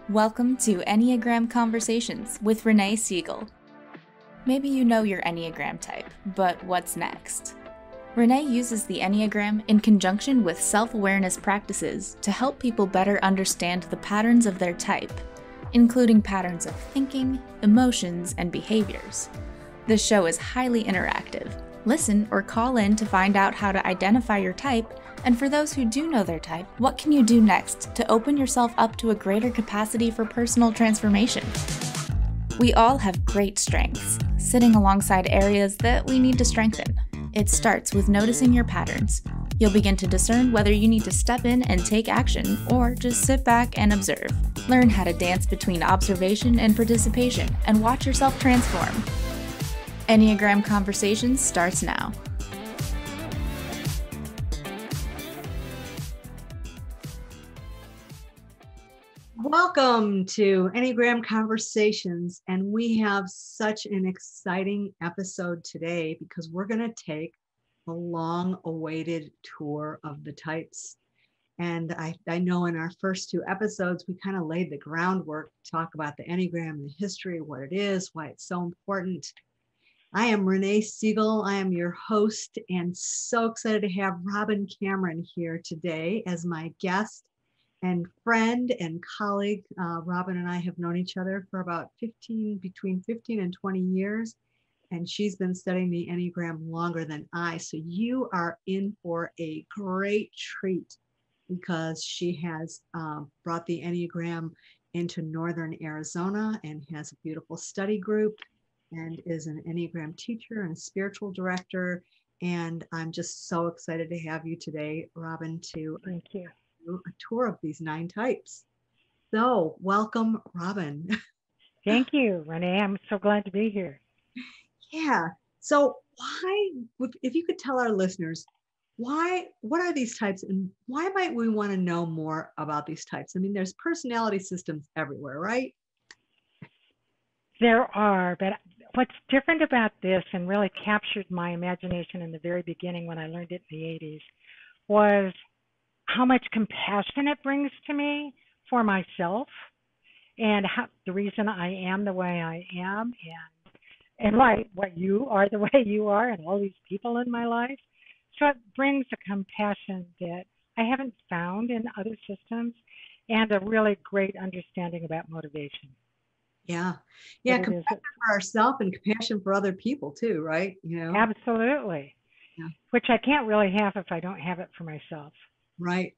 Welcome to Enneagram Conversations with Renee Siegel. Maybe you know your Enneagram type, but what's next? Renee uses the Enneagram in conjunction with self-awareness practices to help people better understand the patterns of their type, including patterns of thinking, emotions, and behaviors. This show is highly interactive. Listen or call in to find out how to identify your type, and for those who do know their type, what can you do next to open yourself up to a greater capacity for personal transformation? We all have great strengths, sitting alongside areas that we need to strengthen. It starts with noticing your patterns. You'll begin to discern whether you need to step in and take action or just sit back and observe. Learn how to dance between observation and participation and watch yourself transform. Enneagram Conversations starts now. Welcome to Enneagram Conversations, and we have such an exciting episode today because we're going to take a long-awaited tour of the types. And I know in our first two episodes, we kind of laid the groundwork to talk about the Enneagram and the history, what it is, why it's so important. I am Renee Siegel. I am your host, and so excited to have Robin Cameron here today as my guest and friend and colleague. Robin and I have known each other for about between 15 and 20 years, and she's been studying the Enneagram longer than I. So you are in for a great treat because she has brought the Enneagram into Northern Arizona and has a beautiful study group and is an Enneagram teacher and a spiritual director. And I'm just so excited to have you today, Robin, to Thank you. A tour of these 9 types. So welcome, Robin. Thank you, Renee. I'm so glad to be here. Yeah. So if you could tell our listeners, what are these types and why might we want to know more about these types? I mean, there's personality systems everywhere, right? There are, but what's different about this and really captured my imagination in the very beginning when I learned it in the 80s was how much compassion it brings to me for myself and the reason I am the way I am and why you are the way you are and all these people in my life. So it brings a compassion that I haven't found in other systems and a really great understanding about motivation. Yeah. Compassion for ourselves and compassion for other people too, right? Absolutely. Yeah. Which I can't really have if I don't have it for myself. Right.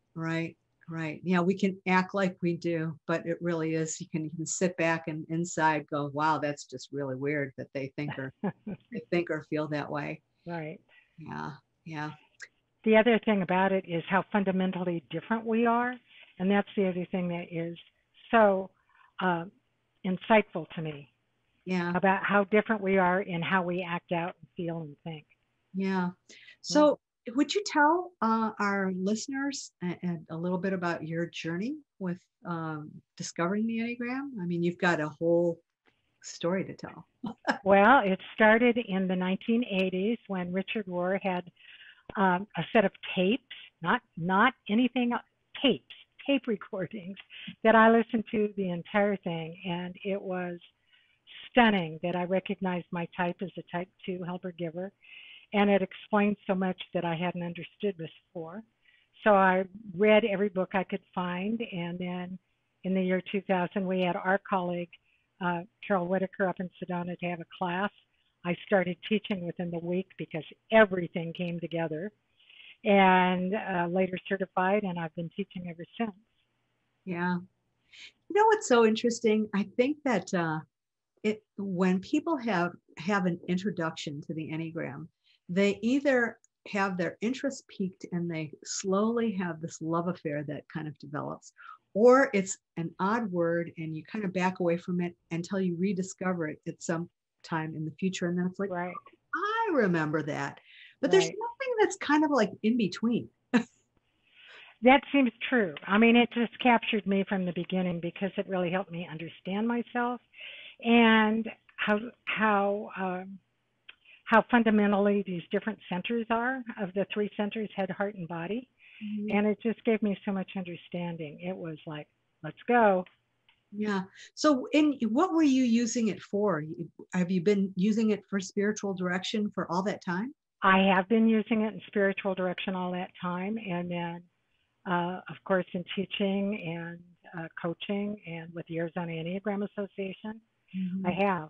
Yeah, we can act like we do, but it really is. You can sit back and inside go, wow, that's just really weird that they think or feel that way. Right. Yeah. The other thing about it is how fundamentally different we are. And that's the other thing that is so insightful to me. Yeah. About how different we are in how we act out and feel and think. Yeah. So would you tell our listeners a little bit about your journey with discovering the Enneagram? I mean, you've got a whole story to tell. Well, it started in the 1980s when Richard Rohr had a set of tapes, not anything, tape recordings that I listened to the entire thing, and it was stunning that I recognized my type as a type 2 helper-giver. And it explained so much that I hadn't understood before. So I read every book I could find. And then in the year 2000, we had our colleague, Carol Whitaker, up in Sedona to have a class. I started teaching within the week because everything came together. And later certified, and I've been teaching ever since. Yeah. You know what's so interesting? I think that when people have an introduction to the Enneagram, they either have their interest piqued and they slowly have this love affair that kind of develops, or it's an odd word and you kind of back away from it until you rediscover it at some time in the future. And then it's like, right. I remember that. But there's nothing that's kind of like in between. That seems true. I mean, it just captured me from the beginning because it really helped me understand myself and how how um, how fundamentally these different centers are of the three centers, head, heart, and body. Mhm. And it just gave me so much understanding. It was like, let's go. Yeah. So what were you using it for? Have you been using it for spiritual direction for all that time? I have been using it in spiritual direction all that time. And then, of course, in teaching and coaching and with the Arizona Enneagram Association, I Mhm. have.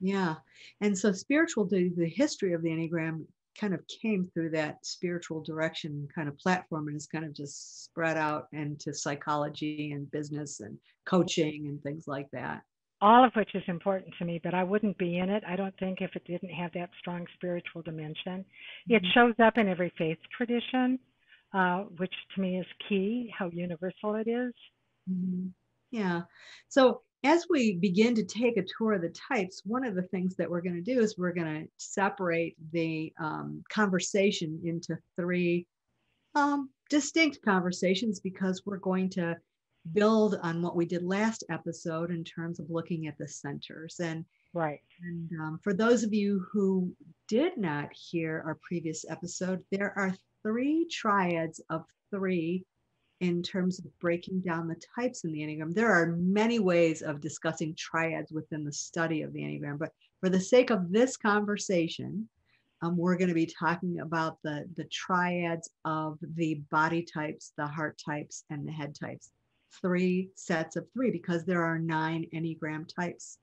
Yeah. And so the history of the Enneagram kind of came through that spiritual direction kind of platform and has kind of just spread out into psychology and business and coaching and things like that. All of which is important to me, but I wouldn't be in it, I don't think, if it didn't have that strong spiritual dimension. It Mhm. shows up in every faith tradition, which to me is key, how universal it is. Mhm. Yeah. So as we begin to take a tour of the types, one of the things that we're going to do is we're going to separate the conversation into three distinct conversations because we're going to build on what we did last episode in terms of looking at the centers. Right. And for those of you who did not hear our previous episode, there are three triads of three in terms of breaking down the types in the Enneagram. There are many ways of discussing triads within the study of the Enneagram, but for the sake of this conversation, we're going to be talking about the triads of the body types, the heart types, and the head types. Three sets of three because there are 9 Enneagram types.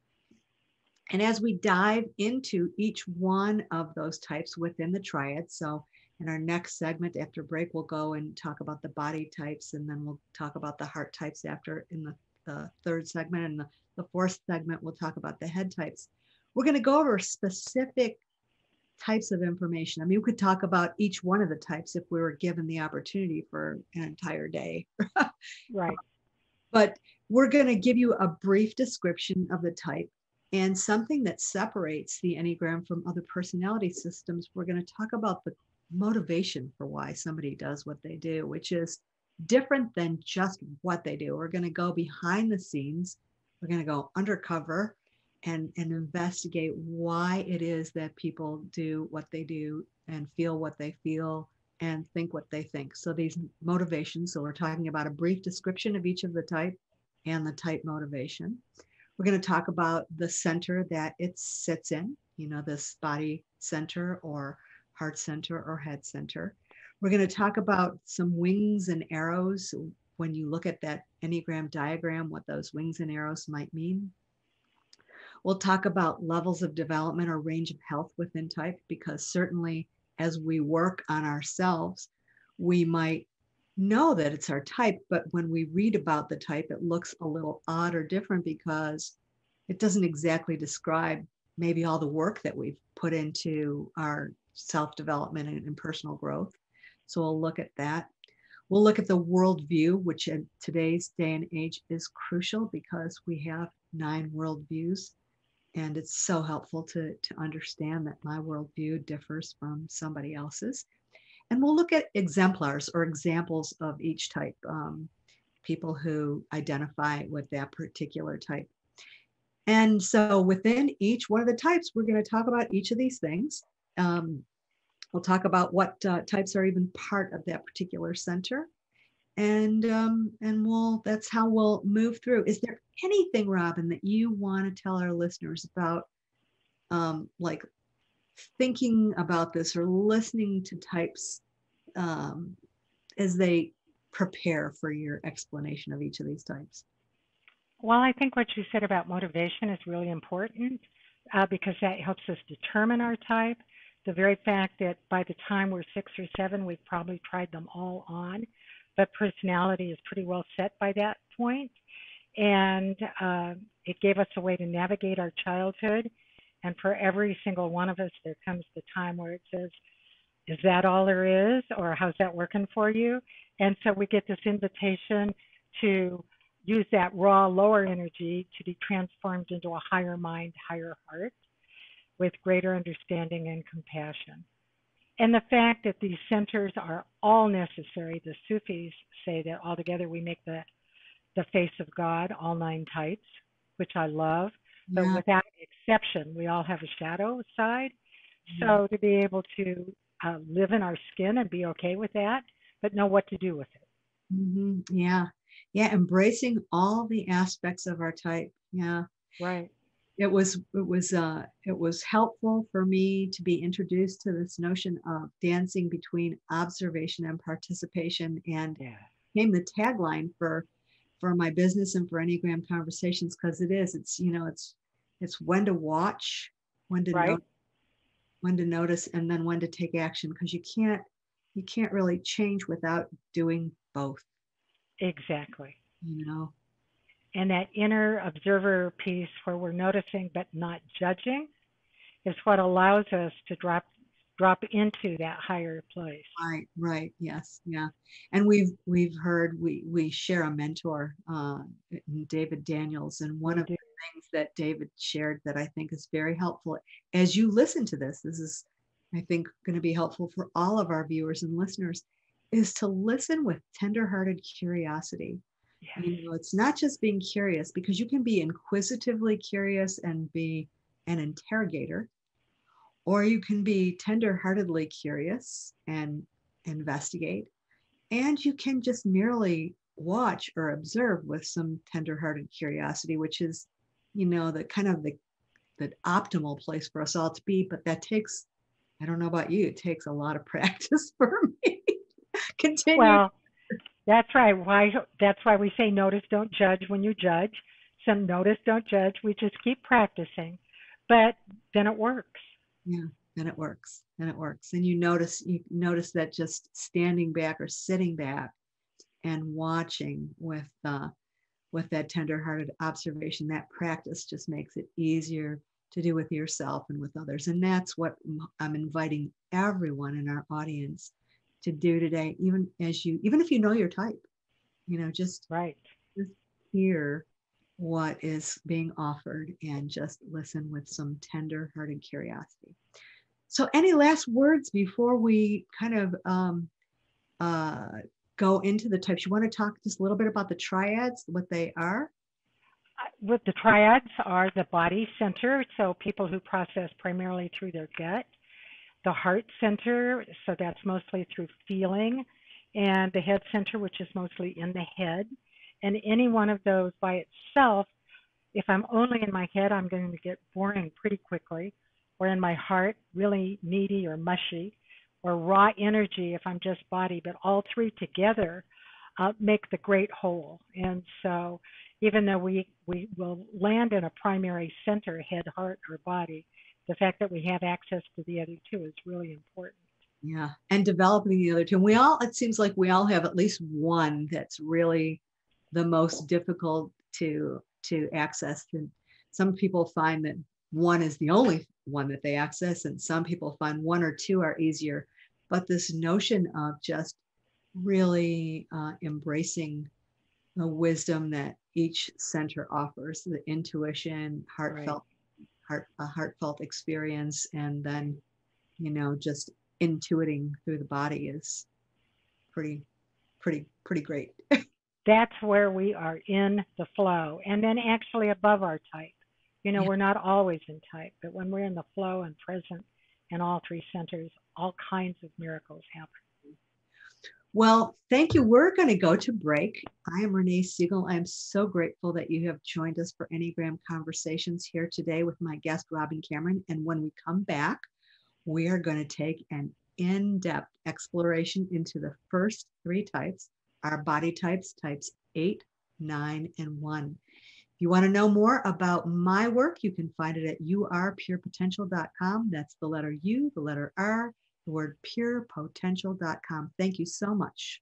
And as we dive into each one of those types within the triad, so in our next segment after break, we'll go and talk about the body types, and then we'll talk about the heart types after in the third segment. And the fourth segment, we'll talk about the head types. We're going to go over specific types of information. I mean, we could talk about each one of the types if we were given the opportunity for an entire day. Right. But we're going to give you a brief description of the type and something that separates the Enneagram from other personality systems. We're going to talk about the motivation for why somebody does what they do, which is different than just what they do. We're going to go behind the scenes. We're going to go undercover and investigate why it is that people do what they do and feel what they feel and think what they think. So these motivations, so we're talking about a brief description of each of the type and the type motivation. We're going to talk about the center that it sits in, this body center or heart center or head center. We're going to talk about some wings and arrows. When you look at that Enneagram diagram, what those wings and arrows might mean. We'll talk about levels of development or range of health within type, because certainly as we work on ourselves, we might know that it's our type, but when we read about the type, it looks a little odd or different because it doesn't exactly describe maybe all the work that we've put into our self-development and personal growth. So we'll look at that. We'll look at the worldview, which in today's day and age is crucial because we have 9 worldviews. And it's so helpful to understand that my worldview differs from somebody else's. And we'll look at exemplars or examples of each type, people who identify with that particular type. And so within each one of the types, we're going to talk about each of these things. We'll talk about what types are even part of that particular center. And that's how we'll move through. Is there anything, Robin, that you want to tell our listeners about, like thinking about this or listening to types as they prepare for your explanation of each of these types? Well, I think what you said about motivation is really important because that helps us determine our type. The very fact that by the time we're 6 or 7, we've probably tried them all on, but personality is pretty well set by that point. And it gave us a way to navigate our childhood. And for every single one of us, there comes the time where it says, is that all there is? Or how's that working for you? And so we get this invitation to use that raw lower energy to be transformed into a higher mind, higher heart with greater understanding and compassion. And the fact that these centers are all necessary, the Sufis say that altogether we make the face of God, all 9 types, which I love. But Yeah. without perception. We all have a shadow side. So to be able to live in our skin and be okay with that, but know what to do with it. Yeah. Yeah. Embracing all the aspects of our type. Yeah. Right. It was helpful for me to be introduced to this notion of dancing between observation and participation, and Yeah. became the tagline for my business and for Enneagram conversations, because it's when to watch, when to Right. know, when to notice, and then when to take action, because you can't really change without doing both, Exactly. you know. And that inner observer piece where we're noticing but not judging is what allows us to drop into that higher place. Right, yes, yeah. And we've heard, we share a mentor, David Daniels, and one We of do. the things that David shared that I think is very helpful as you listen to this is, I think, going to be helpful for all of our viewers and listeners, is to listen with tenderhearted curiosity. Yes. It's not just being curious, because you can be inquisitively curious and be an interrogator, or you can be tenderheartedly curious and investigate, and you can just merely watch or observe with some tenderhearted curiosity, which is, the kind of the optimal place for us all to be. But that takes, I don't know about you, it takes a lot of practice for me. Continue. Well, that's right. That's why we say notice, don't judge when you judge. Some notice, don't judge. We just keep practicing, but then it works. Yeah, and it works, and you notice that just standing back or sitting back and watching with that tenderhearted observation, that practice just makes it easier to do with yourself and with others. And that's what I'm inviting everyone in our audience to do today, even if you know your type, just Right. hear what is being offered and just listen with some tender-hearted curiosity. So any last words before we kind of uh, go into the types? You want to talk just a little bit about the triads, what they are? With the triads are the body center, so people who process primarily through their gut, the heart center, so that's mostly through feeling, and the head center, which is mostly in the head. And any one of those by itself, if I'm only in my head, I'm going to get boring pretty quickly, or in my heart, really needy or mushy, or raw energy if I'm just body. But all three together make the great whole. And so even though we will land in a primary center, head, heart, or body, the fact that we have access to the other two is really important. Yeah, and developing the other two. And it seems like we all have at least one that's really the most difficult to access. And some people find that one is the only one that they access, and some people find one or two are easier. But this notion of just really embracing the wisdom that each center offers, the intuition, Right. a heartfelt experience, and then, just intuiting through the body is pretty, pretty great. That's where we are in the flow. And then actually above our type. Yeah. We're not always in type, but when we're in the flow and present in all three centers, all kinds of miracles happen. Well, thank you. We're going to go to break. I am Renee Siegel. I'm so grateful that you have joined us for Enneagram Conversations here today with my guest, Robin Cameron. And when we come back, we are going to take an in-depth exploration into the first three types, our body types, types 8, 9, and 1. If you want to know more about my work, you can find it at yourpurepotential.com. That's the letter U, the letter R, the word purepotential.com. Thank you so much.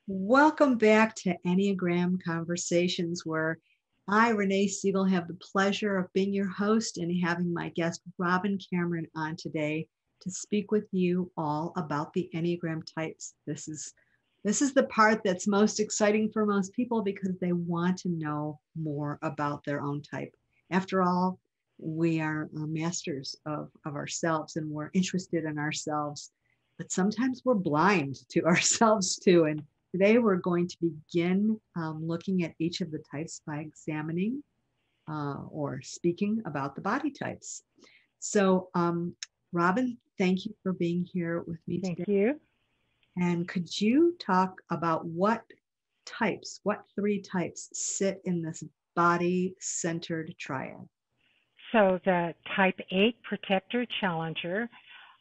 Welcome back to Enneagram Conversations, where I, Renee Siegel, have the pleasure of being your host and having my guest, Robin Cameron, on today to speak with you all about the Enneagram types. This is the part that's most exciting for most people, because they want to know more about their own type. After all, we are masters of ourselves, and we're interested in ourselves but sometimes we're blind to ourselves too. And today we're going to begin looking at each of the types by examining or speaking about the body types. So, Robin, thank you for being here with me today. Thank you. And could you talk about what three types sit in this body-centered triad? So the type 8 protector challenger,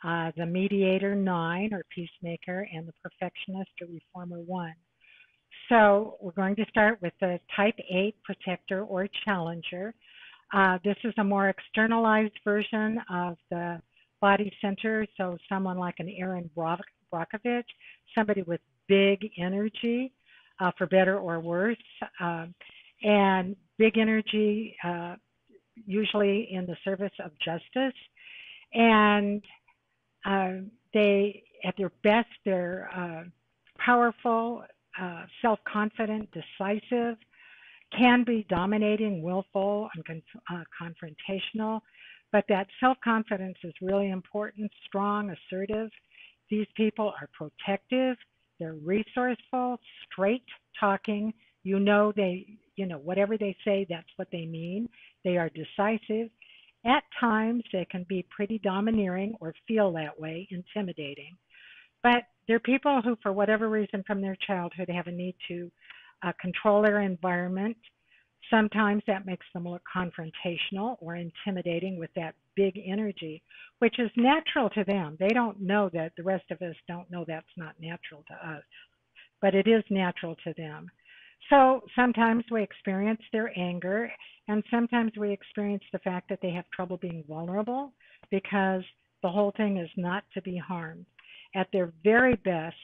the mediator 9 or peacemaker, and the perfectionist or reformer 1. So we're going to start with the type 8 protector or challenger. This is a more externalized version of the body center. So someone like an Aaron Brockovich, somebody with big energy, for better or worse, and big energy usually in the service of justice. And they, at their best, they're powerful, self-confident, decisive, can be dominating, willful, and confrontational. But that self-confidence is really important, strong, assertive. These people are protective, they're resourceful, straight talking. Whatever they say, that's what they mean. They are decisive. At times, they can be pretty domineering or feel that way, intimidating. But they're people who, for whatever reason from their childhood, have a need to control their environment. Sometimes that makes them look confrontational or intimidating with that big energy, which is natural to them. They don't know that. The rest of us don't know that's not natural to us, but it is natural to them. So sometimes we experience their anger, and sometimes we experience the fact that they have trouble being vulnerable because the whole thing is not to be harmed. At their very best,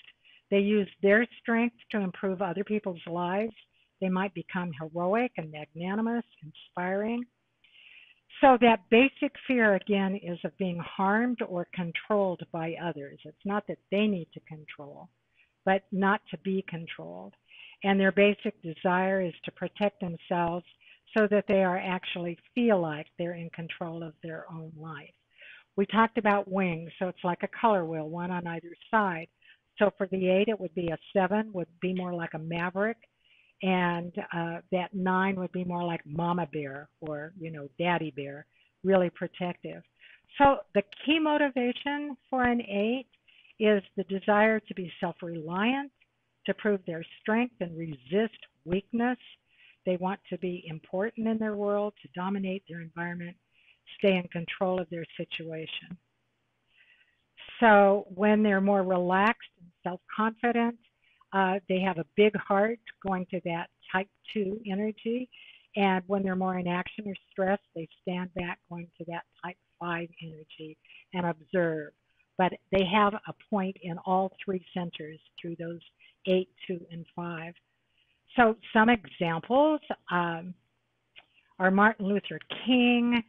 they use their strength to improve other people's lives. They might become heroic and magnanimous, inspiring. So that basic fear, again, is of being harmed or controlled by others. It's not that they need to control, but not to be controlled. And their basic desire is to protect themselves so that they are actually feel like they're in control of their own life. We talked about wings, so it's like a color wheel, one on either side. So for the 8, it would be a 7, would be more like a maverick, and that 9 would be more like mama bear or, daddy bear, really protective. So the key motivation for an 8 is the desire to be self-reliant, to prove their strength and resist weakness. They want to be important in their world, to dominate their environment, stay in control of their situation. So when they're more relaxed and self-confident, they have a big heart going to that type 2 energy. And when they're more in action or stress, they stand back going to that type 5 energy and observe. But they have a point in all 3 centers through those 8, 2, and 5. So some examples are Martin Luther King,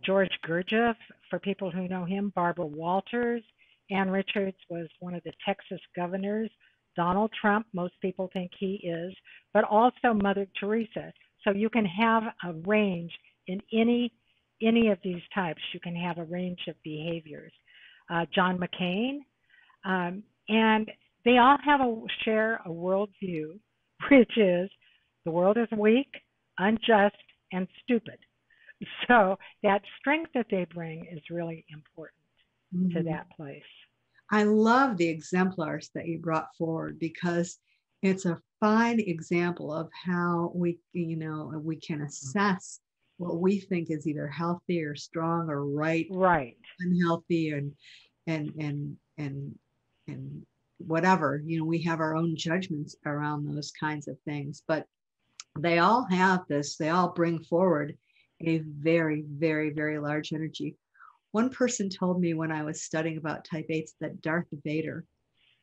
George Gurdjieff, for people who know him, Barbara Walters. Ann Richards was one of the Texas governors. Donald Trump, most people think he is, but also Mother Teresa. So you can have a range in any of these types. You can have a range of behaviors. John McCain, and they all share a worldview, which is the world is weak, unjust, and stupid. So that strength that they bring is really important to that place. I love the exemplars that you brought forward because it's a fine example of how we can assess what we think is either healthy or strong or right, unhealthy, and whatever. We have our own judgments around those kinds of things, but they all have this. They all bring forward a very, very, very large energy. One person told me when I was studying about type 8s that Darth Vader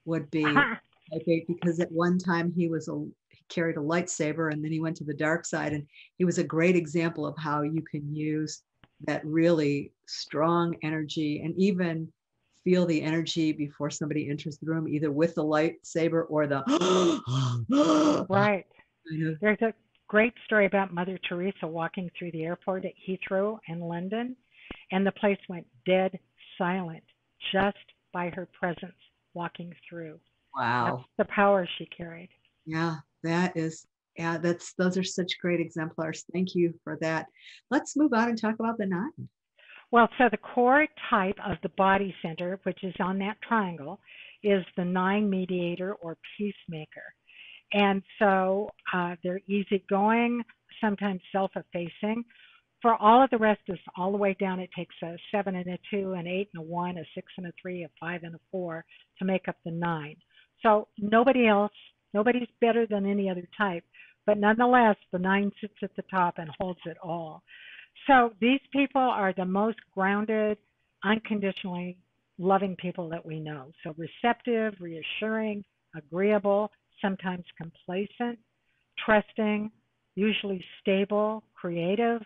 would be type 8 because at one time he carried a lightsaber and then he went to the dark side, and he was a great example of how you can use that really strong energy and even feel the energy before somebody enters the room, either with the lightsaber or the right. There's a great story about Mother Teresa walking through the airport at Heathrow in London, and the place went dead silent, just by her presence walking through. That's Wow. the power she carried. Yeah, that is, yeah, those are such great exemplars. Thank you for that. Let's move on and talk about the 9. Well, so the core type of the body center, which is on that triangle, is the 9 mediator or peacemaker. And so they're easygoing, sometimes self-effacing. For all of the rest is all the way down. It takes a 7 and a 2, an 8 and a 1, a 6 and a 3, a 5 and a 4 to make up the 9. So nobody's better than any other type, but nonetheless, the 9 sits at the top and holds it all. So these people are the most grounded, unconditionally loving people that we know. So receptive, reassuring, agreeable, sometimes complacent, trusting, usually stable, creative,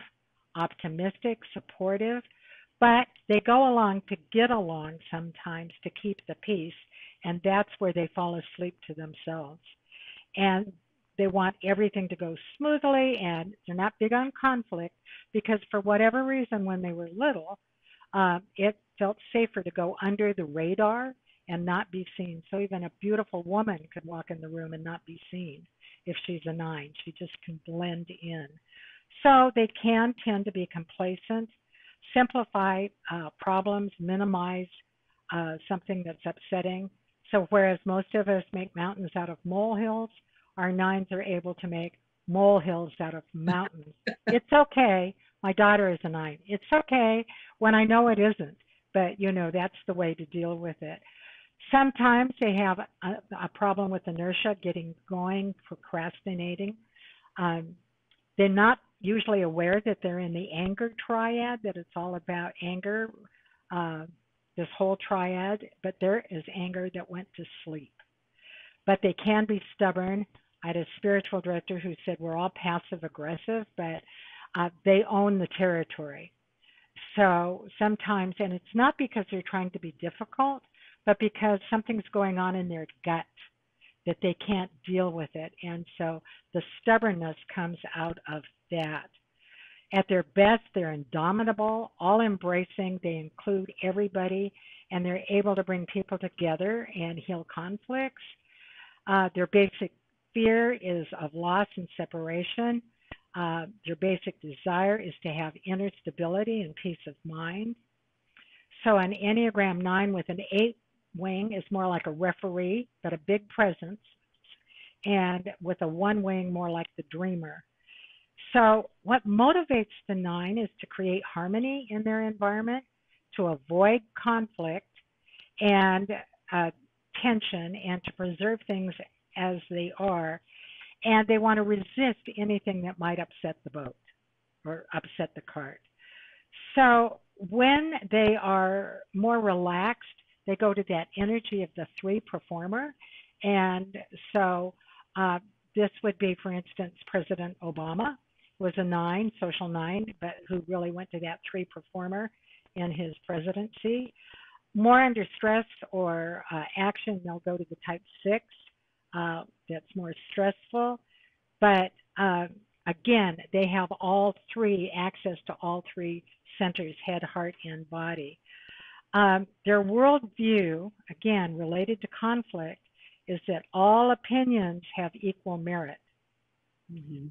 optimistic, supportive, but they go along to get along sometimes to keep the peace, and that's where they fall asleep to themselves. And they want everything to go smoothly, and they're not big on conflict because for whatever reason, when they were little, it felt safer to go under the radar and not be seen. So even a beautiful woman could walk in the room and not be seen if she's a 9. She just can blend in. So they can tend to be complacent, simplify problems, minimize something that's upsetting. So whereas most of us make mountains out of molehills, our 9s are able to make molehills out of mountains. It's okay. My daughter is a 9. It's okay when I know it isn't, but that's the way to deal with it. Sometimes they have a problem with inertia, getting going, procrastinating. They're not usually aware that they're in the anger triad, that it's all about anger, this whole triad, but there is anger that went to sleep. But they can be stubborn. I had a spiritual director who said we're all passive aggressive, but they own the territory. So sometimes, and it's not because they're trying to be difficult, but because something's going on in their gut that they can't deal with it. And so the stubbornness comes out of that. At their best, they're indomitable, all embracing. They include everybody, and they're able to bring people together and heal conflicts. Their basic fear is of loss and separation. Their basic desire is to have inner stability and peace of mind. So an Enneagram 9 with an 8 wing is more like a referee, but a big presence, and with a 1 wing more like the dreamer. So what motivates the 9 is to create harmony in their environment, to avoid conflict and tension, and to preserve things as they are. And they want to resist anything that might upset the boat or upset the cart. So when they are more relaxed, they go to that energy of the 3 performer. And so this would be, for instance, President Obama was a 9, social 9, but who really went to that 3 performer in his presidency. More under stress or action, they'll go to the type 6. That's more stressful. But again, they have all 3, access to all 3 centers, head, heart, and body. Their worldview, again, related to conflict, is that all opinions have equal merit. Mm-hmm.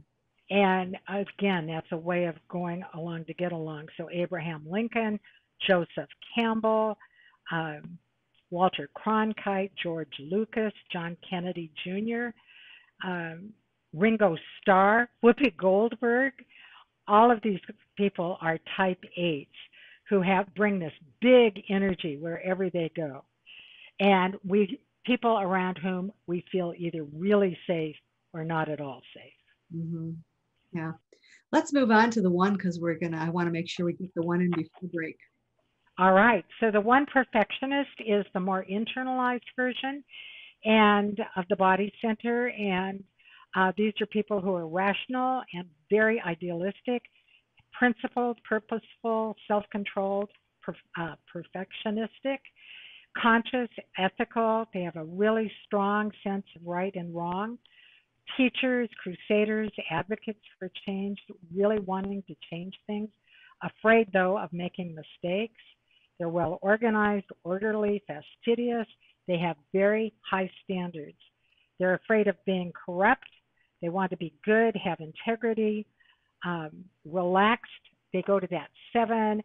And again, that's a way of going along to get along. So Abraham Lincoln, Joseph Campbell, Walter Cronkite, George Lucas, John Kennedy Jr., Ringo Starr, Whoopi Goldberg, all of these people are type 8s who bring this big energy wherever they go. And people around whom we feel either really safe or not at all safe. Mm-hmm. Yeah. Let's move on to the 1 because I want to make sure we get the 1 in before break. All right. So the 1 perfectionist is the more internalized version and of the body center. And these are people who are rational and very idealistic, principled, purposeful, self-controlled, perfectionistic, conscious, ethical. They have a really strong sense of right and wrong. Teachers, crusaders, advocates for change, really wanting to change things, afraid though of making mistakes. They're well organized, orderly, fastidious. They have very high standards. They're afraid of being corrupt. They want to be good, have integrity, relaxed. They go to that 7.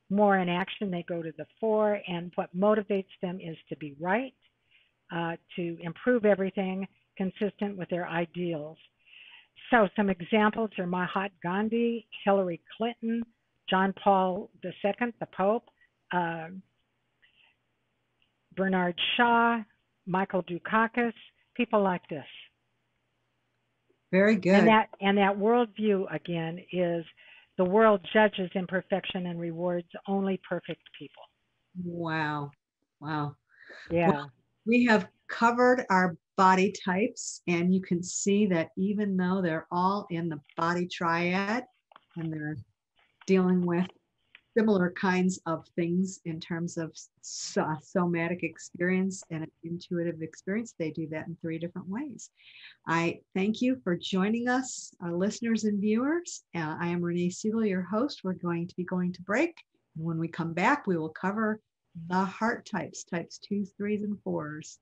More in action, they go to the 4. And what motivates them is to be right, to improve everything consistent with their ideals. So some examples are Mahatma Gandhi, Hillary Clinton, John Paul II, the Pope, Bernard Shaw, Michael Dukakis, people like this. Very good. And that worldview, again, is the world judges imperfection and rewards only perfect people. Wow. Wow. Yeah. Well, we have covered our body types, and you can see that even though they're all in the body triad and they're dealing with similar kinds of things in terms of somatic experience and intuitive experience, they do that in 3 different ways. I thank you for joining us, our listeners and viewers. I am Renee Siegel, your host. We're going to be going to break. And when we come back, we will cover the heart types, types 2s, 3s, and 4s.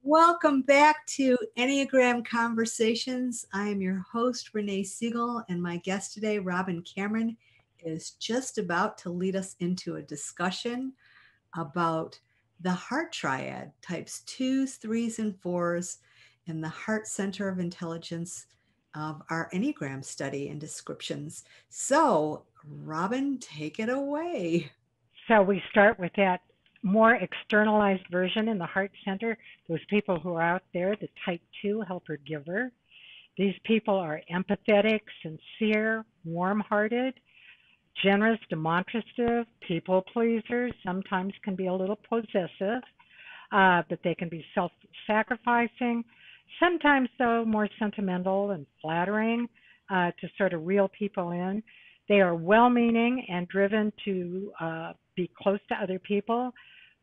Welcome back to Enneagram Conversations. I am your host, Renee Siegel, and my guest today, Robin Cameron, is just about to lead us into a discussion about the heart triad, types 2s, 3s, and 4s, and the heart center of intelligence of our Enneagram study and descriptions. So, Robin, take it away. So we start with that more externalized version in the heart center, those people who are out there, the type 2 helper giver. These people are empathetic, sincere, warm-hearted, generous, demonstrative, people pleasers, sometimes can be a little possessive, but they can be self-sacrificing, sometimes though more sentimental and flattering to sort of reel people in. They are well-meaning and driven to be close to other people,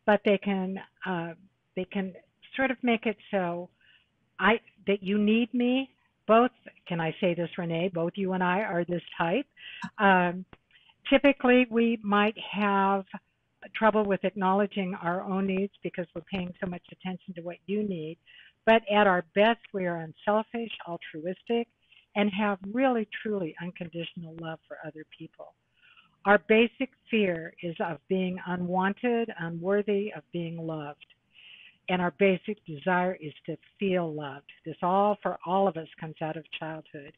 but they can sort of make it so that you need me. Both, can I say this, Renee? Both you and I are this type. Typically, we might have trouble with acknowledging our own needs because we're paying so much attention to what you need. But at our best, we are unselfish, altruistic, and have really, truly unconditional love for other people. Our basic fear is of being unwanted, unworthy of being loved. And our basic desire is to feel loved. This all, for all of us, comes out of childhood.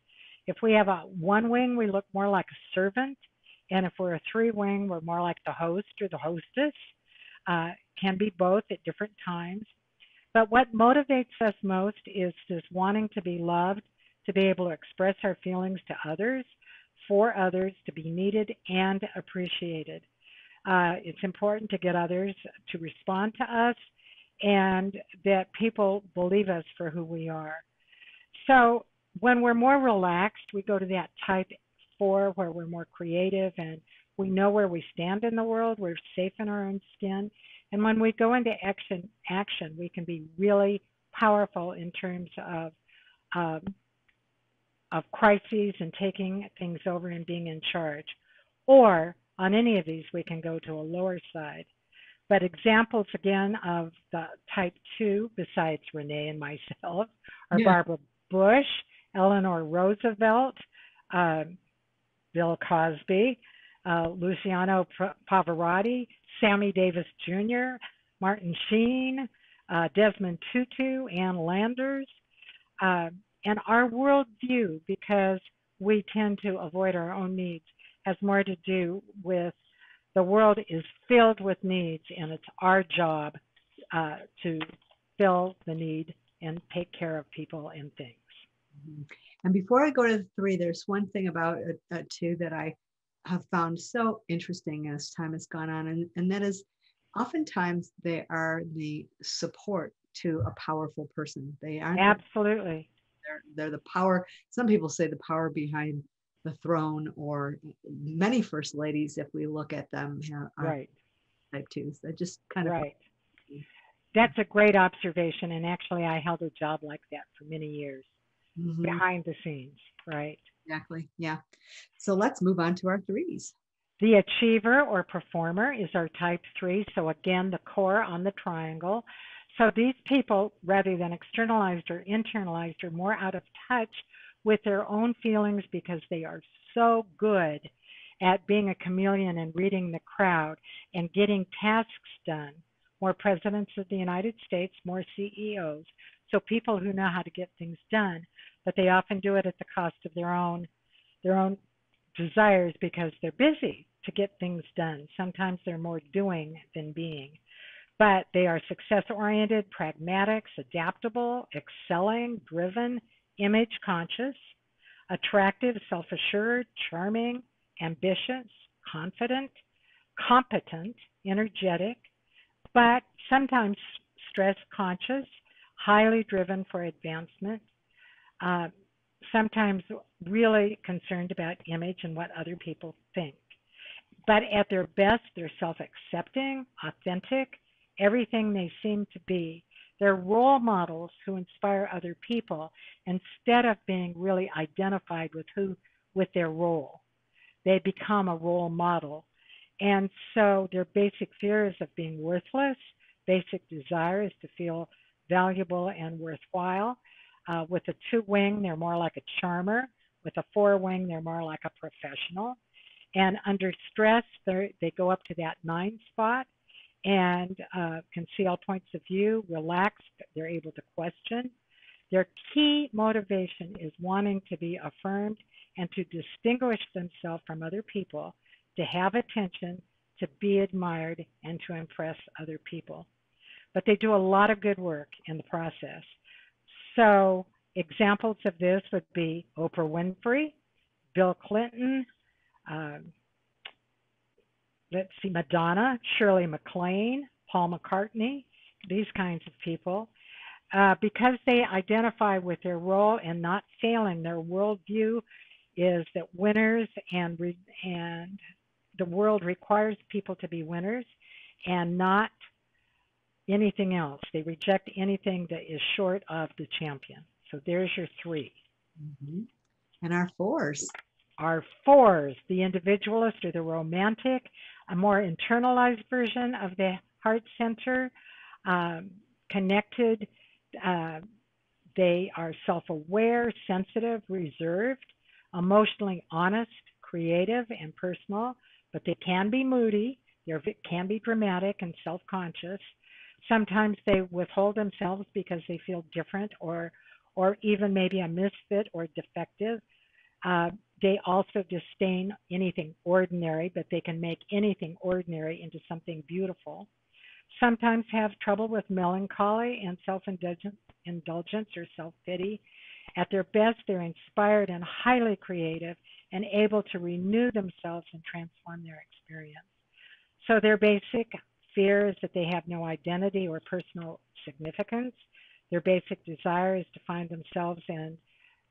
If we have a 1 wing, we look more like a servant. And if we're a 3 wing, we're more like the host or the hostess. Can be both at different times. But what motivates us most is this wanting to be loved, to be able to express our feelings to others, for others, to be needed and appreciated. It's important to get others to respond to us and that people believe us for who we are. So when we're more relaxed, we go to that type 4 where we're more creative and we know where we stand in the world. We're safe in our own skin. And when we go into action, we can be really powerful in terms of crises and taking things over and being in charge. Or on any of these, we can go to a lower side. But examples, again, of the type 2, besides Renee and myself, are Barbara Bush, Eleanor Roosevelt, Bill Cosby, Luciano Pavarotti, Sammy Davis Jr., Martin Sheen, Desmond Tutu, Ann Landers. And our worldview, because we tend to avoid our own needs, has more to do with the world is filled with needs, and it's our job to fill the need and take care of people and things. And before I go to the 3, there's one thing about a 2 that I have found so interesting as time has gone on, and that is oftentimes they are the support to a powerful person. They aren't. Absolutely. They're the power. Some people say the power behind the throne, or many first ladies, if we look at them, right. Type 2s. That just kind of right. That's a great observation, and actually I held a job like that for many years. behind the scenes, right? Exactly. Yeah. So let's move on to our threes. The achiever or performer is our type 3. So again, the core on the triangle. So these people, rather than externalized or internalized, are more out of touch with their own feelings because they are so good at being a chameleon and reading the crowd and getting tasks done. More presidents of the United States, more CEOs. So people who know how to get things done, but they often do it at the cost of their own desires because they're busy to get things done. Sometimes they're more doing than being. But they are success oriented, pragmatics, adaptable, excelling, driven, image conscious, attractive, self assured, charming, ambitious, confident, competent, energetic, but sometimes stress conscious, highly driven for advancement, uh, sometimes really concerned about image and what other people think. But at their best, they're self accepting, authentic, everything they seem to be. They're role models who inspire other people instead of being really identified with their role. They become a role model. And so their basic fear is of being worthless, basic desire is to feel valuable and worthwhile. With a two wing, they're more like a charmer. With a four wing, they're more like a professional. And under stress, they go up to that 9 spot and can see all points of view, relaxed, they're able to question. Their key motivation is wanting to be affirmed and to distinguish themselves from other people, to have attention, to be admired, and to impress other people. But they do a lot of good work in the process. So examples of this would be Oprah Winfrey, Bill Clinton, uh, let's see, Madonna, Shirley MacLaine, Paul McCartney, these kinds of people. Because they identify with their role and not failing, their worldview is that winners and the world requires people to be winners and not anything else. They reject anything that is short of the champion. So there's your 3. Mm-hmm. And our 4s. Our 4s, the individualist or the romantic, a more internalized version of the heart center, connected. They are self-aware, sensitive, reserved, emotionally honest, creative, and personal, but they can be moody. They can be dramatic and self-conscious. Sometimes they withhold themselves because they feel different or even maybe a misfit or defective. They also disdain anything ordinary, but they can make anything ordinary into something beautiful. Sometimes have trouble with melancholy and self-indulgence or self-pity. At their best, they're inspired and highly creative and able to renew themselves and transform their experience. So their basic fear is that they have no identity or personal significance. Their basic desire is to find themselves and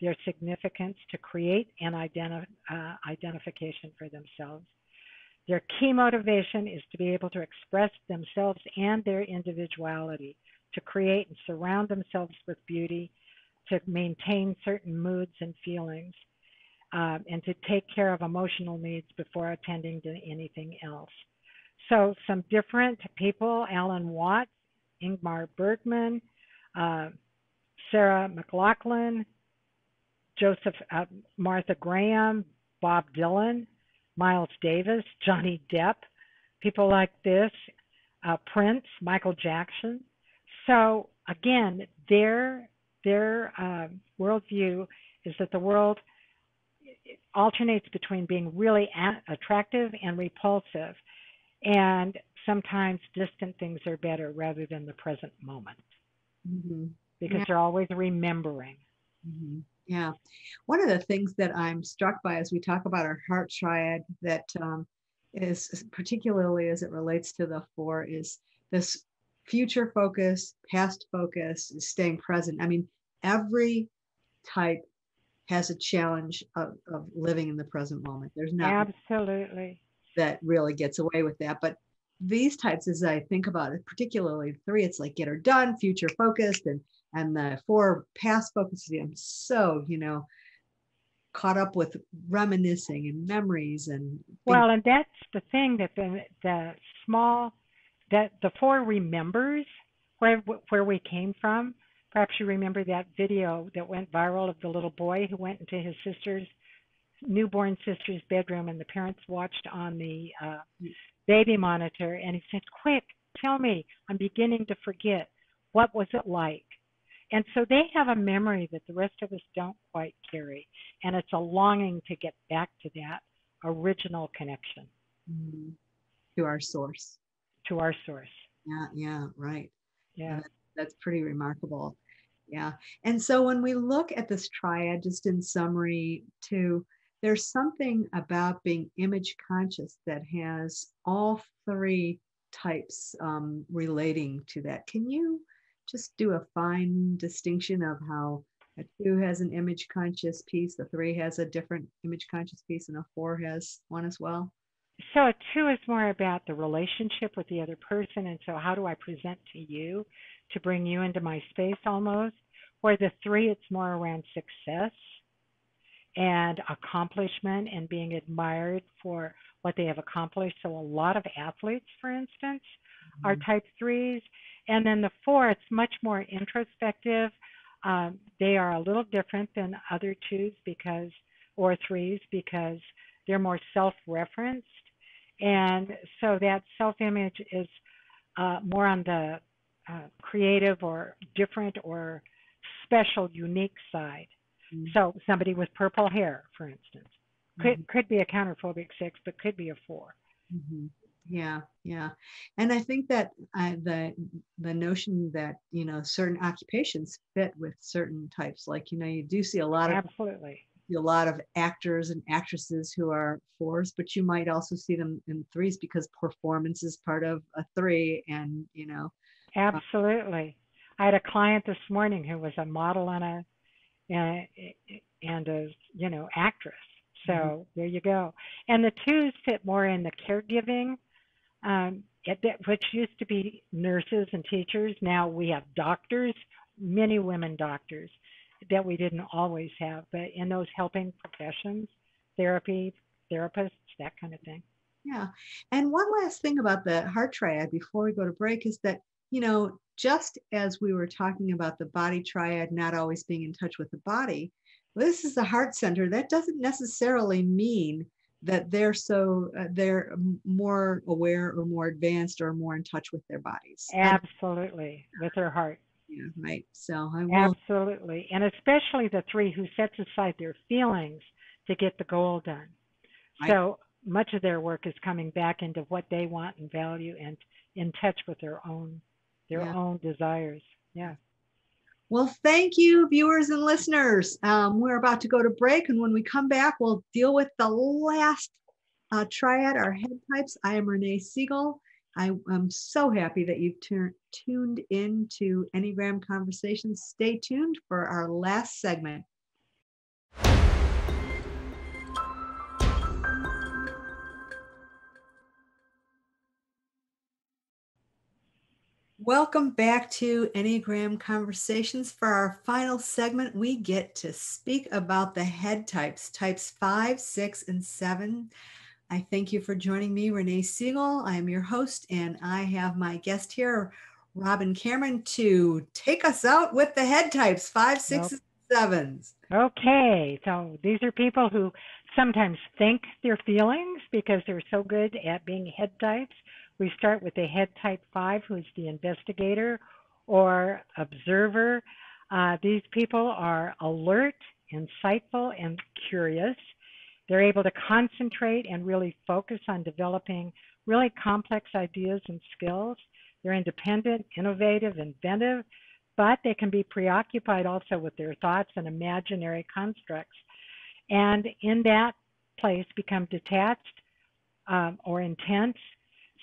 their significance, to create an identification for themselves. Their key motivation is to be able to express themselves and their individuality, to create and surround themselves with beauty, to maintain certain moods and feelings, and to take care of emotional needs before attending to anything else. So some different people: Alan Watts, Ingmar Bergman, Sarah McLachlan, Martha Graham, Bob Dylan, Miles Davis, Johnny Depp, people like this, Prince, Michael Jackson. So again, their worldview is that the world alternates between being really attractive and repulsive, and sometimes distant things are better rather than the present moment, because they're always remembering. Yeah. One of the things that I'm struck by as we talk about our heart triad that is particularly as it relates to the 4 is this future focus, past focus, staying present. I mean, every type has a challenge of living in the present moment. There's not absolutely that really gets away with that. But these types, as I think about it, particularly 3, it's like get her done, future focused, and And the 4 past focuses, I'm so, caught up with reminiscing and memories and Well, and that's the thing that the small that the 4 remembers where we came from. Perhaps you remember that video that went viral of the little boy who went into his newborn sister's bedroom, and the parents watched on the baby monitor, and he said, "Quick, tell me, I'm beginning to forget. What was it like?" And so they have a memory that the rest of us don't quite carry, and it's a longing to get back to that original connection to our source. To our source. Yeah, right. Yeah. That's pretty remarkable. Yeah. And so when we look at this triad, just in summary, too, there's something about being image conscious that has all 3 types relating to that. Can you just do a fine distinction of how a 2 has an image conscious piece, the 3 has a different image conscious piece, and a 4 has one as well? So a 2 is more about the relationship with the other person, and so how do I present to you to bring you into my space almost, where the 3, it's more around success and accomplishment and being admired for what they have accomplished. So a lot of athletes, for instance, are type 3s. And then the 4, it's much more introspective. They are a little different than other 2s or 3s because they're more self-referenced. And so that self-image is more on the creative or different or special, unique side. So somebody with purple hair, for instance, could be a counterphobic 6, but could be a 4. Yeah. And I think that the notion that, certain occupations fit with certain types, like, you do see a lot of Absolutely. A lot of actors and actresses who are 4s, but you might also see them in 3s because performance is part of a 3, and Absolutely. I had a client this morning who was a model and a actress. So there you go. And the 2s fit more in the caregiving, which used to be nurses and teachers. Now we have doctors, many women doctors that we didn't always have, but in those helping professions, therapy, therapists, that kind of thing. Yeah. And one last thing about the heart triad before we go to break is that, just as we were talking about the body triad not always being in touch with the body, this is the heart center. That doesn't necessarily mean that they're more aware or more advanced or more in touch with their bodies. Absolutely, with their heart. Yeah, right. So I will. Absolutely. And especially the 3 who sets aside their feelings to get the goal done. Right. So much of their work is coming back into what they want and value and in touch with their own desires. Yeah. Well, thank you, viewers and listeners. We're about to go to break, and when we come back, we'll deal with the last triad, our head types. I am Renee Siegel. I am so happy that you've tuned in to Enneagram Conversations. Stay tuned for our last segment. Welcome back to Enneagram Conversations. For our final segment, we get to speak about the head types 5, 6, and 7. I thank you for joining me, Renee Siegel. I am your host, and I have my guest here, Robin Cameron, to take us out with the head types 5, 6, and 7s. Okay, so these are people who sometimes think their feelings because they're so good at being head types. We start with the head type 5, who's the investigator or observer. These people are alert, insightful, and curious. They're able to concentrate and really focus on developing really complex ideas and skills. They're independent, innovative, inventive, but they can be preoccupied also with their thoughts and imaginary constructs. And in that place become detached or intense.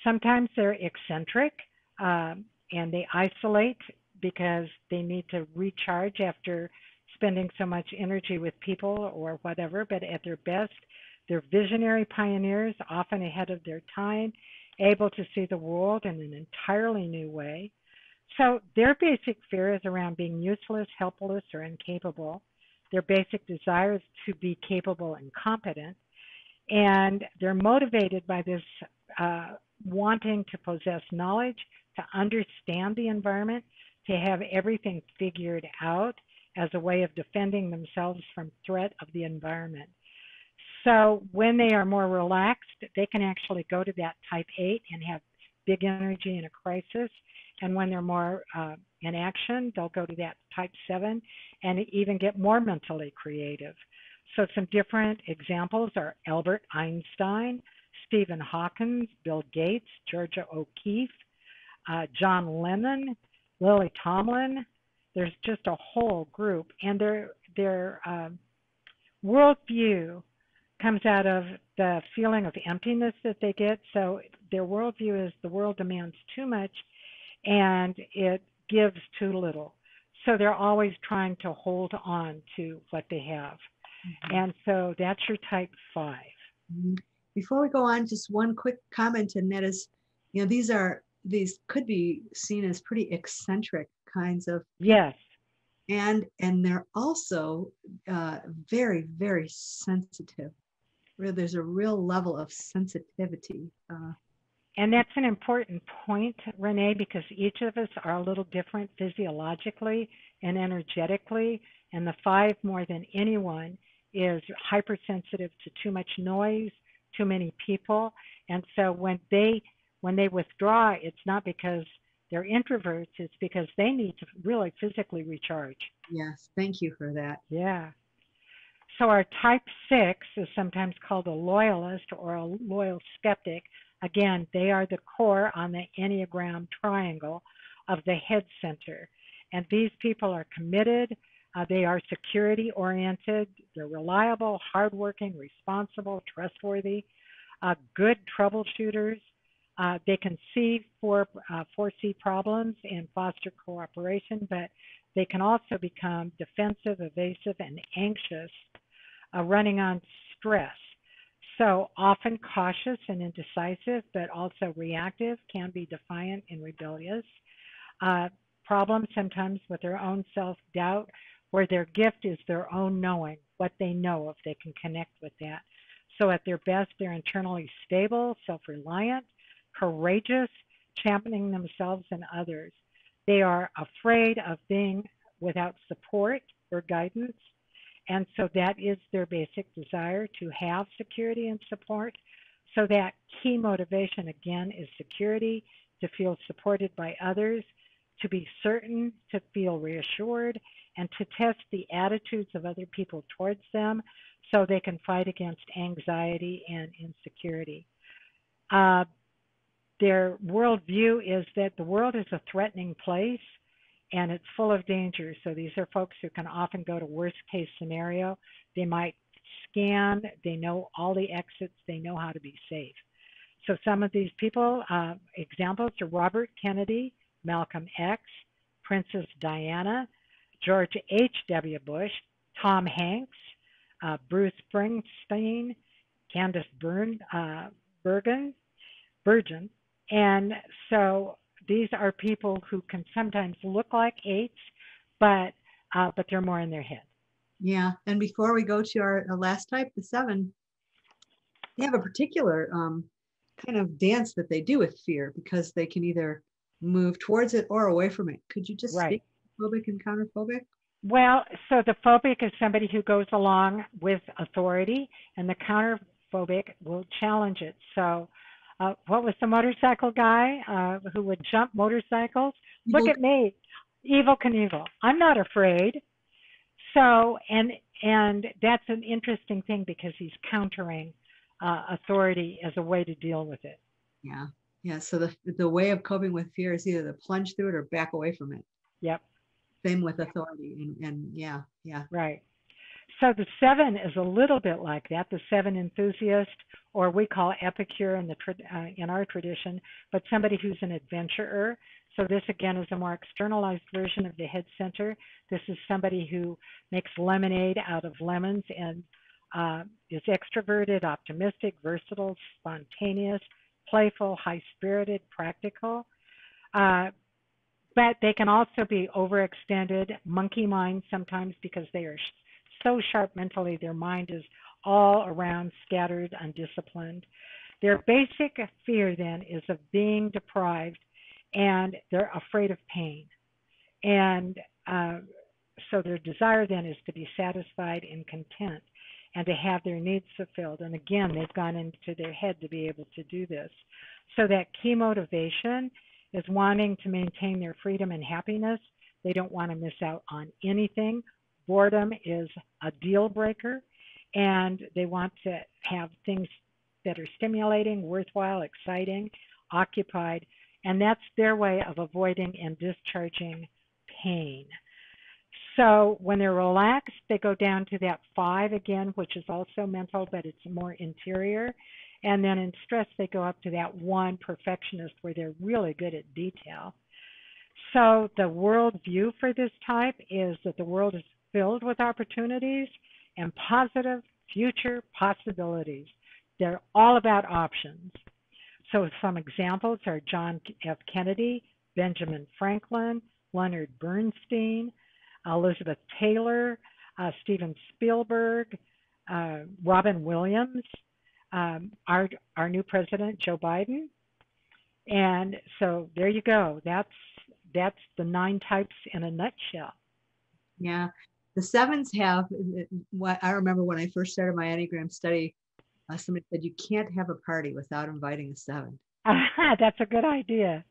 Sometimes they're eccentric and they isolate because they need to recharge after spending so much energy with people or whatever, but at their best, they're visionary pioneers, often ahead of their time, able to see the world in an entirely new way. So their basic fear is around being useless, helpless, or incapable. Their basic desire is to be capable and competent. And they're motivated by this wanting to possess knowledge, to understand the environment, to have everything figured out as a way of defending themselves from threat of the environment. So when they are more relaxed, they can actually go to that type 8 and have big energy in a crisis. And when they're more in action, they'll go to that type 7 and even get more mentally creative. So some different examples are Albert Einstein, Stephen Hawking, Bill Gates, Georgia O'Keeffe, John Lennon, Lily Tomlin. There's just a whole group, and their worldview comes out of the feeling of emptiness that they get. So their worldview is the world demands too much and it gives too little. So they're always trying to hold on to what they have. Mm-hmm. And so that's your type 5. Mm-hmm. Before we go on, just one quick comment, and that is, these could be seen as pretty eccentric kinds of people. Yes. And they're also very, very sensitive. There's a real level of sensitivity. And that's an important point, Renee, because each of us are a little different physiologically and energetically. And the 5, more than anyone, is hypersensitive to too much noise, too many people. And so when they withdraw, it's not because they're introverts, it's because they need to really physically recharge. Yes, thank you for that. Yeah. So our type 6 is sometimes called a loyalist or a loyal skeptic. Again, they are the core on the Enneagram triangle of the head center. And these people are committed. They are security oriented. They're reliable, hardworking, responsible, trustworthy, good troubleshooters. They can foresee problems and foster cooperation, but they can also become defensive, evasive, and anxious, running on stress. So often cautious and indecisive, but also reactive, can be defiant and rebellious. Problems sometimes with their own self-doubt, where their gift is their own knowing, what they know, if they can connect with that. So at their best, they're internally stable, self-reliant, courageous, championing themselves and others. They are afraid of being without support or guidance. And so that is their basic desire, to have security and support. So that key motivation, again, is security, to feel supported by others, to be certain, to feel reassured, and to test the attitudes of other people towards them so they can fight against anxiety and insecurity. Their worldview is that the world is a threatening place and it's full of danger. So these are folks who can often go to worst case scenario. They might scan, they know all the exits, they know how to be safe. So some of these people, examples are Robert Kennedy, Malcolm X, Princess Diana, George H.W. Bush, Tom Hanks, Bruce Springsteen, Candace Bergen. And so these are people who can sometimes look like 8s, but they're more in their head. Yeah, and before we go to our last type, the 7, they have a particular kind of dance that they do with fear, because they can either move towards it or away from it. Could you just speak phobic and counterphobic? Well, so the phobic is somebody who goes along with authority, and the counterphobic will challenge it. So what was the motorcycle guy who would jump motorcycles? Look at me, Evel Knievel. I'm not afraid. So, and that's an interesting thing, because he's countering authority as a way to deal with it. Yeah. Yeah. So the way of coping with fear is either to plunge through it or back away from it. Yep. Same with authority. And yeah. Right. So the 7 is a little bit like that, the 7 enthusiast, or we call epicure in our tradition, but somebody who's an adventurer. So this, again, is a more externalized version of the head center. This is somebody who makes lemonade out of lemons and is extroverted, optimistic, versatile, spontaneous, playful, high-spirited, practical. but they can also be overextended, monkey mind sometimes because they are so sharp mentally, their mind is all around scattered, undisciplined. Their basic fear then is of being deprived, and they're afraid of pain. And so their desire then is to be satisfied and content and to have their needs fulfilled. And again, they've gone into their head to be able to do this. So that key motivation is wanting to maintain their freedom and happiness. They don't want to miss out on anything. Boredom is a deal breaker, and they want to have things that are stimulating, worthwhile, exciting, occupied, and that's their way of avoiding and discharging pain. So when they're relaxed, they go down to that 5 again, which is also mental, but it's more interior. And then in stress, they go up to that 1, perfectionist, where they're really good at detail. So the world view for this type is that the world is filled with opportunities and positive future possibilities. They're all about options. So some examples are John F. Kennedy, Benjamin Franklin, Leonard Bernstein, Elizabeth Taylor, Steven Spielberg, Robin Williams, our new president, Joe Biden. And so there you go. That's the 9 types in a nutshell. Yeah. The 7s have what I remember when I first started my Enneagram study, somebody said you can't have a party without inviting a 7. That's a good idea.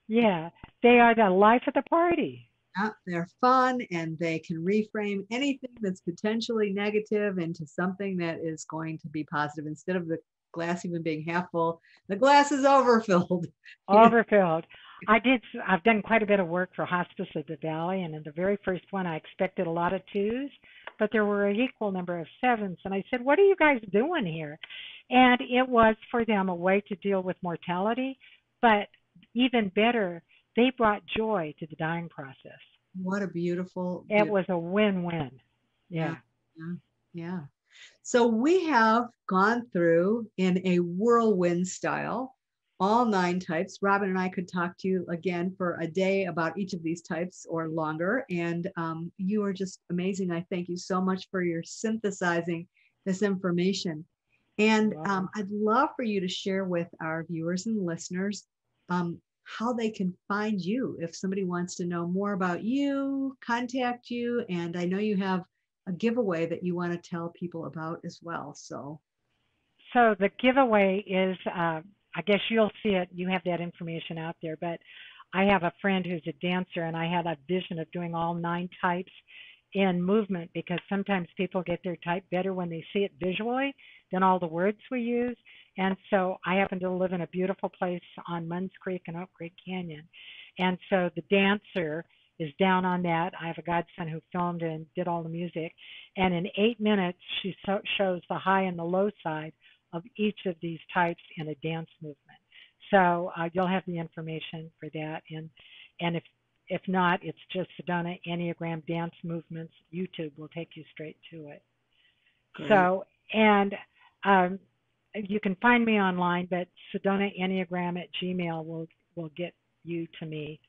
Yeah, they are the life of the party. Yeah, they're fun, and they can reframe anything that's potentially negative into something that is going to be positive. Instead of the glass even being half full, the glass is overfilled. Overfilled. I've done quite a bit of work for Hospice of the Valley, and in the very first one, I expected a lot of 2s, but there were an equal number of 7s. And I said, what are you guys doing here? And it was for them a way to deal with mortality, but even better, they brought joy to the dying process. What a beautiful. It was a win-win. Yeah. Yeah. So we have gone through in a whirlwind style all 9 types. Robin and I could talk to you again for a day about each of these types or longer. And you are just amazing. I thank you so much for your synthesizing this information. And I'd love for you to share with our viewers and listeners how they can find you. If somebody wants to know more about you, contact you. And I know you have a giveaway that you want to tell people about as well. So the giveaway is, I guess you'll see it. You have that information out there, but I have a friend who's a dancer, and I had a vision of doing all 9 types in movement, because sometimes people get their type better when they see it visually than all the words we use. And so I happen to live in a beautiful place on Munns Creek in Oak Creek Canyon. And so the dancer is down on that. I have a godson who filmed and did all the music. And in 8 minutes, she shows the high and the low side of each of these types in a dance movement. So you'll have the information for that. And if not, it's just Sedona Enneagram Dance Movements. YouTube will take you straight to it. Great. So, and you can find me online, but Sedona Enneagram at Gmail will get you to me.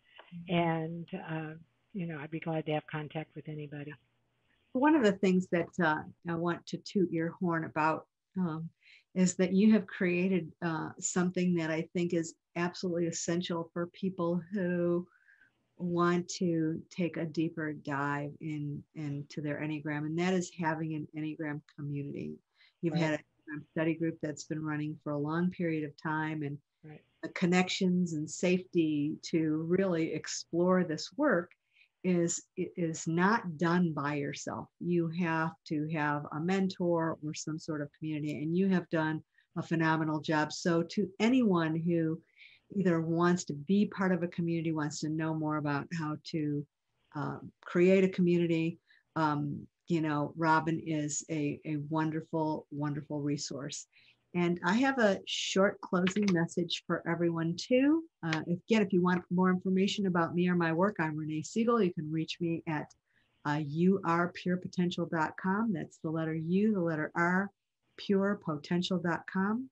And, I'd be glad to have contact with anybody. One of the things that I want to toot your horn about is that you have created something that I think is absolutely essential for people who want to take a deeper dive into their Enneagram, and that is having an Enneagram community. You've had a study group that's been running for a long period of time, and the connections and safety to really explore this work is not done by yourself. You have to have a mentor or some sort of community, and you have done a phenomenal job. So to anyone who either wants to be part of a community, wants to know more about how to create a community, Robin is a wonderful, wonderful resource. And I have a short closing message for everyone too. If you want more information about me or my work, I'm Renee Siegel. You can reach me at yourpurepotential.com. That's the letter U, the letter R, purepotential.com.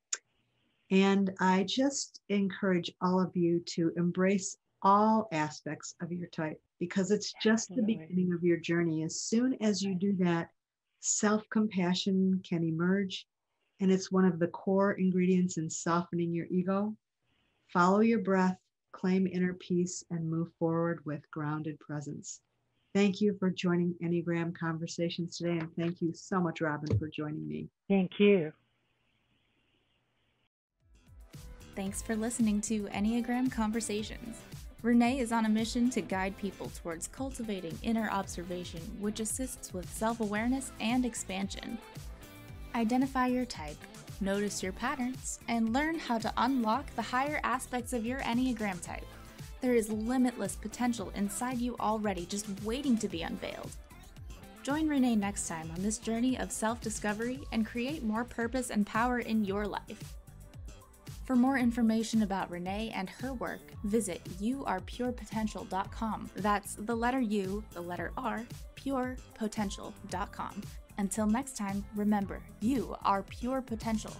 And I just encourage all of you to embrace all aspects of your type, because it's just the Absolutely. beginning of your journey. As soon as you do that, self-compassion can emerge, and it's one of the core ingredients in softening your ego. Follow your breath, claim inner peace, and move forward with grounded presence. Thank you for joining Enneagram Conversations today, and thank you so much, Robin, for joining me. Thank you. Thanks for listening to Enneagram Conversations. Renee is on a mission to guide people towards cultivating inner observation, which assists with self-awareness and expansion. Identify your type, notice your patterns, and learn how to unlock the higher aspects of your Enneagram type. There is limitless potential inside you already, just waiting to be unveiled. Join Renee next time on this journey of self-discovery and create more purpose and power in your life. For more information about Renee and her work, visit youarepurepotential.com. That's the letter U, the letter R, purepotential.com. Until next time, remember, you are pure potential.